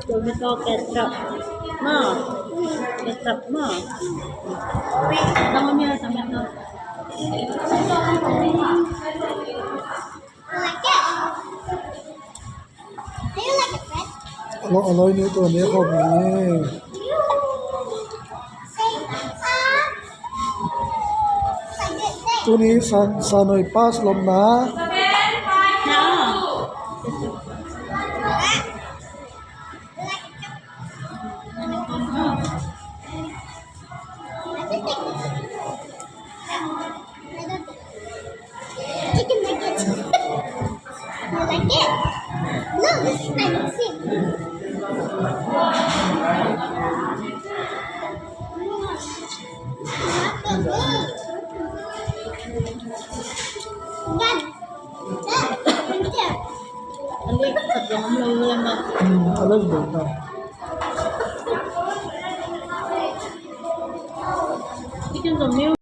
tomato ketchup mo. Ketchup mo. Tama mo yan, tama mo. Do you like it, Fred? อร่อยนี่ตัวนี้เขามี Say, like this, say. ตัวนี้ซาหน่อยป้าสลมนะ No. Chicken nuggets. You like it? No, this is my mixing. Dad, right there. Ali, tatlong lang na. อะไรเด็กนะ Chicken the milk.